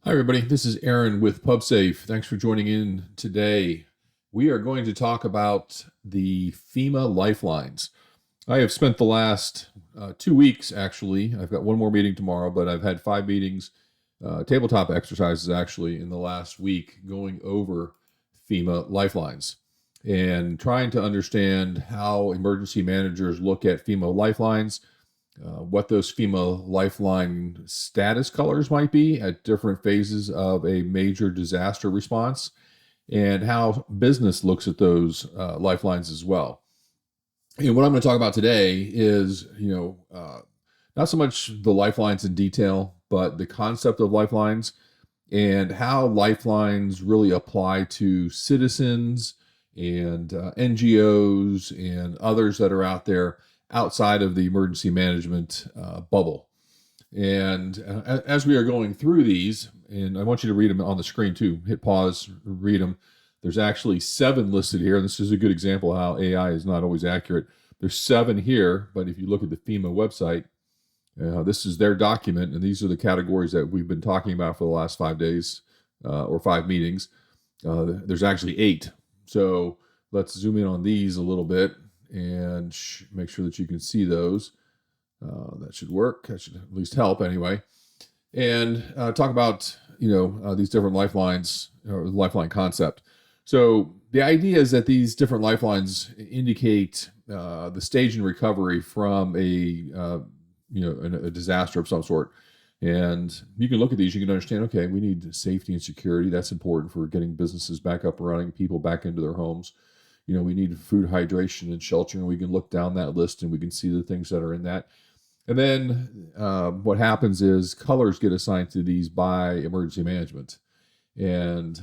Hi, everybody. This is Aaron with PubSafe. Thanks for joining in today. We are going to talk about the FEMA Lifelines. I have spent the last 2 weeks, actually. I've got one more meeting tomorrow, but I've had 5 meetings, tabletop exercises, actually, in the last week going over FEMA Lifelines and trying to understand how emergency managers look at FEMA Lifelines, what those FEMA Lifeline status colors might be at different phases of a major disaster response, and how business looks at those lifelines as well. And what I'm going to talk about today is, not so much the lifelines in detail, but the concept of lifelines and how lifelines really apply to citizens and NGOs and others that are out there outside of the emergency management bubble. And as we are going through these, and I want you to read them on the screen too, hit pause, read them. There's actually 7 listed here, and this is a good example of how AI is not always accurate. There's 7 here, but if you look at the FEMA website, this is their document, and these are the categories that we've been talking about for the last 5 days or 5 meetings. There's actually 8. So let's zoom in on these a little bit and make sure that you can see those. That should work. That should at least help anyway. And talk about, these different lifelines or the lifeline concept. So the idea is that these different lifelines indicate the stage in recovery from a disaster of some sort. And you can look at these, you can understand, okay, we need safety and security. That's important for getting businesses back up and running, people back into their homes. We need food, hydration, and shelter, and we can look down that list and we can see the things that are in that. And then what happens is colors get assigned to these by emergency management, and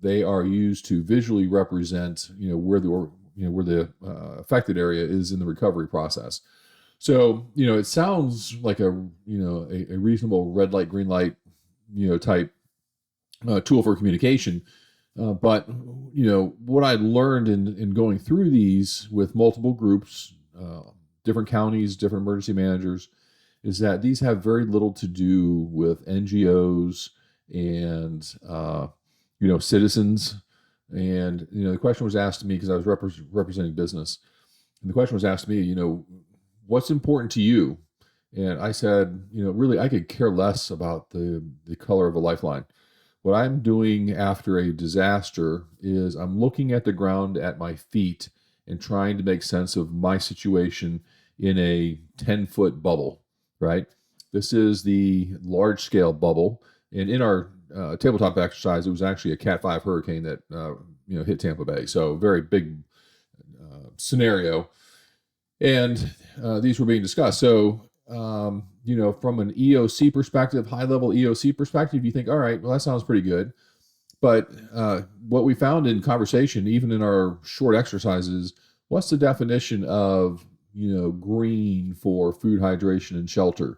they are used to visually represent, where the affected area is in the recovery process. So, it sounds like a reasonable red light, green light, type tool for communication. But what I learned in going through these with multiple groups, different counties, different emergency managers, is that these have very little to do with NGOs and citizens. And the question was asked to me because I was representing business, and the question was asked to me, what's important to you? And I said, really, I could care less about the color of a lifeline. What I'm doing after a disaster is I'm looking at the ground at my feet and trying to make sense of my situation in a 10-foot bubble, right? This is the large-scale bubble. And in our tabletop exercise, it was actually a Cat 5 hurricane that hit Tampa Bay. So very big scenario. And these were being discussed. So from an EOC perspective, high-level EOC perspective, you think, all right, well, that sounds pretty good. But what we found in conversation, even in our short exercises, what's the definition of, green for food, hydration, and shelter?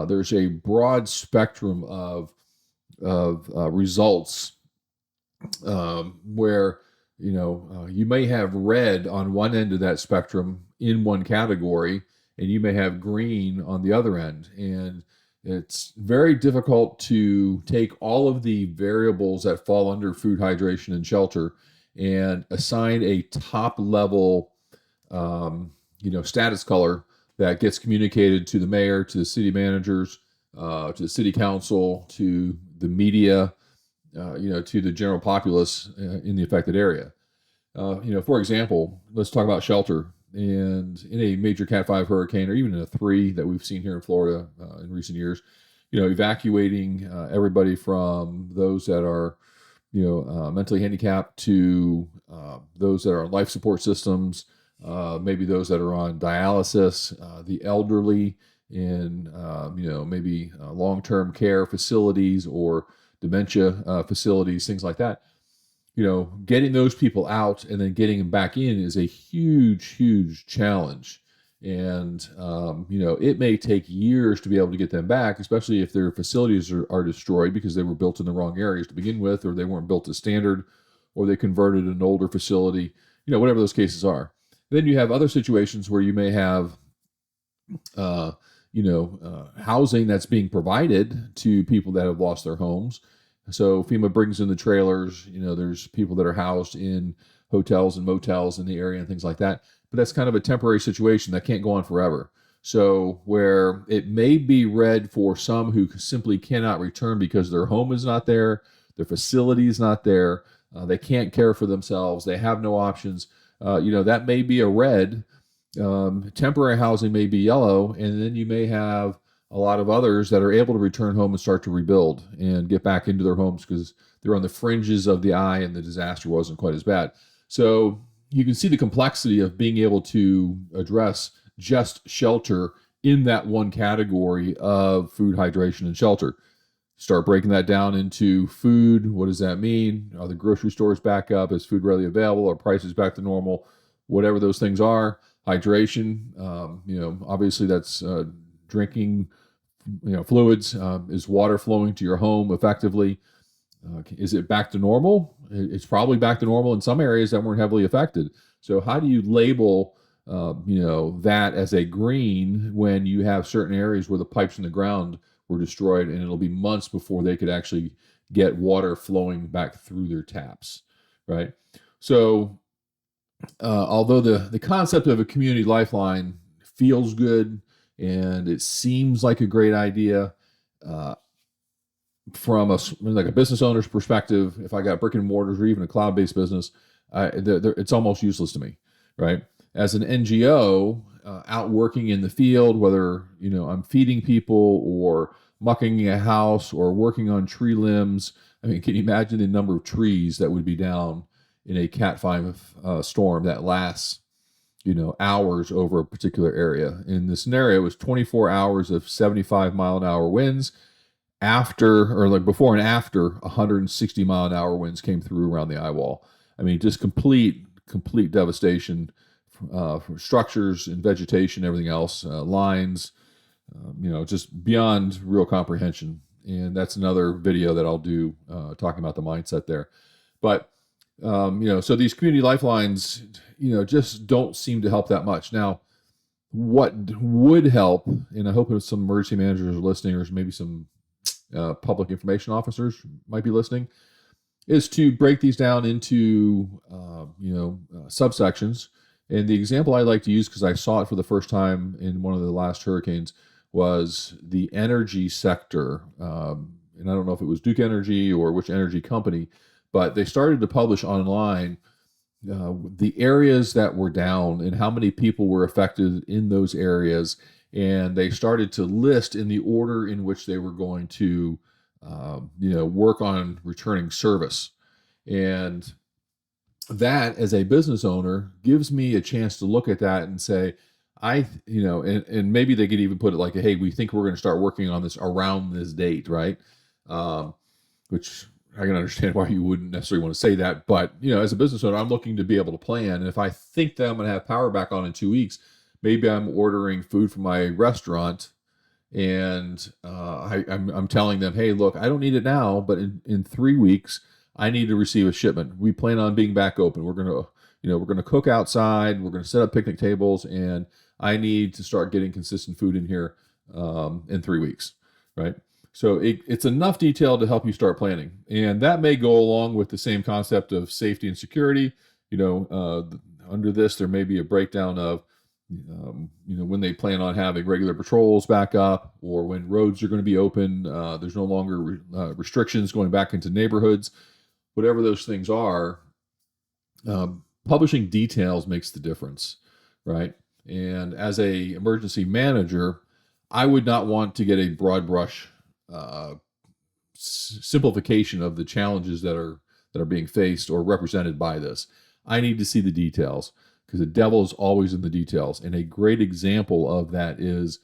There's a broad spectrum of results where, you may have red on one end of that spectrum in one category, and you may have green on the other end. And it's very difficult to take all of the variables that fall under food, hydration, and shelter and assign a top level, status color that gets communicated to the mayor, to the city managers, to the city council, to the media, to the general populace in the affected area. For example, let's talk about shelter. And in a major Cat 5 hurricane, or even in a 3 that we've seen here in Florida in recent years, evacuating everybody from those that are, mentally handicapped to those that are on life support systems, maybe those that are on dialysis, the elderly in, maybe long-term care facilities or dementia facilities, things like that. Getting those people out and then getting them back in is a huge, huge challenge. And, it may take years to be able to get them back, especially if their facilities are destroyed because they were built in the wrong areas to begin with, or they weren't built to standard, or they converted an older facility, whatever those cases are. Then you have other situations where you may have, housing that's being provided to people that have lost their homes. So FEMA brings in the trailers. There's people that are housed in hotels and motels in the area and things like that. But that's kind of a temporary situation that can't go on forever. So where it may be red for some who simply cannot return because their home is not there, their facility is not there, they can't care for themselves, they have no options, that may be a red. Temporary housing may be yellow, and then you may have a lot of others that are able to return home and start to rebuild and get back into their homes because they're on the fringes of the eye and the disaster wasn't quite as bad. So you can see the complexity of being able to address just shelter in that one category of food, hydration, and shelter. Start breaking that down into food. What does that mean? Are the grocery stores back up? Is food readily available? Are prices back to normal? Whatever those things are. Hydration, obviously that's drinking, fluids. Is water flowing to your home effectively? Is it back to normal? It's probably back to normal in some areas that weren't heavily affected. So how do you label, that as a green when you have certain areas where the pipes in the ground were destroyed and it'll be months before they could actually get water flowing back through their taps, right? So although the concept of a community lifeline feels good and it seems like a great idea, from a business owner's perspective, if I got brick and mortars or even a cloud-based business, it's almost useless to me, right? As an NGO out working in the field, whether I'm feeding people or mucking a house or working on tree limbs, I mean, can you imagine the number of trees that would be down in a Cat 5 storm that lasts, hours over a particular area? In this scenario, it was 24 hours of 75-mile-an-hour winds. Before and after 160-mile-an-hour winds came through around the eye wall. I mean, just complete devastation for structures and vegetation, everything else, lines, just beyond real comprehension. And that's another video that I'll do talking about the mindset there. But, so these community lifelines, just don't seem to help that much. Now, what would help, and I hope some emergency managers are listening, or maybe some public information officers might be listening, is to break these down into subsections. And the example I like to use, because I saw it for the first time in one of the last hurricanes, was the energy sector. And I don't know if it was Duke Energy or which energy company, but they started to publish online the areas that were down and how many people were affected in those areas. And they started to list in the order in which they were going to, work on returning service. And that, as a business owner, gives me a chance to look at that and say, and maybe they could even put it like, hey, we think we're going to start working on this around this date, right? Which I can understand why you wouldn't necessarily want to say that. But, as a business owner, I'm looking to be able to plan. And if I think that I'm going to have power back on in 2 weeks, maybe I'm ordering food from my restaurant and I'm telling them, hey, look, I don't need it now, but in 3 weeks, I need to receive a shipment. We plan on being back open. We're going to cook outside. We're going to set up picnic tables, and I need to start getting consistent food in here in 3 weeks, right? So it's enough detail to help you start planning. And that may go along with the same concept of safety and security. Under this, there may be a breakdown of, when they plan on having regular patrols back up, or when roads are going to be open, there's no longer restrictions going back into neighborhoods, whatever those things are. Publishing details makes the difference, right? And as a emergency manager, I would not want to get a broad brush simplification of the challenges that are being faced or represented by this. I need to see the details, because the devil is always in the details. And a great example of that is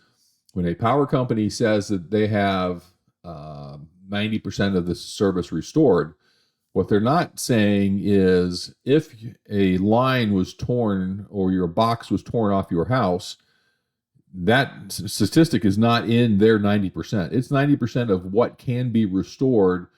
when a power company says that they have 90% of the service restored. What they're not saying is, if a line was torn or your box was torn off your house, that statistic is not in their 90%. It's 90% of what can be restored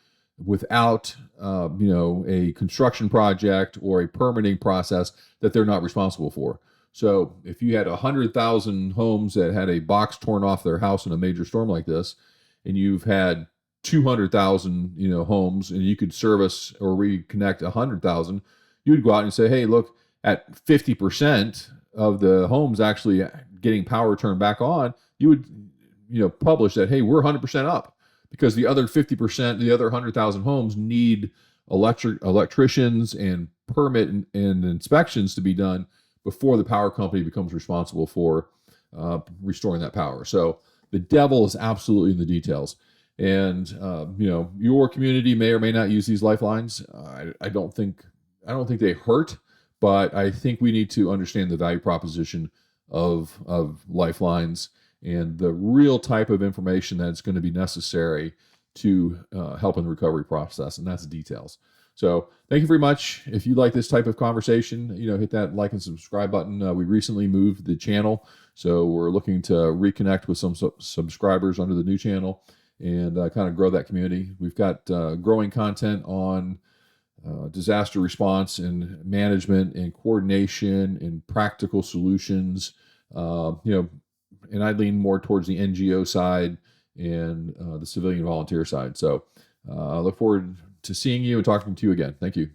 without a construction project or a permitting process that they're not responsible for. So if you had 100,000 homes that had a box torn off their house in a major storm like this, and you've had 200,000, homes, and you could service or reconnect 100,000, you would go out and say, hey, look, at 50% of the homes actually getting power turned back on, you would, publish that, hey, we're 100% up, because the other 50%, the other 100,000 homes need electricians and permit and inspections to be done before the power company becomes responsible for restoring that power. So the devil is absolutely in the details. And your community may or may not use these lifelines. I don't think they hurt, but I think we need to understand the value proposition of lifelines and the real type of information that's going to be necessary to help in the recovery process, and that's the details. So thank you very much. If you like this type of conversation, hit that like and subscribe button. We recently moved the channel, so we're looking to reconnect with some subscribers under the new channel and kind of grow that community. We've got growing content on disaster response and management and coordination and practical solutions, and I lean more towards the NGO side and the civilian volunteer side. So I look forward to seeing you and talking to you again. Thank you.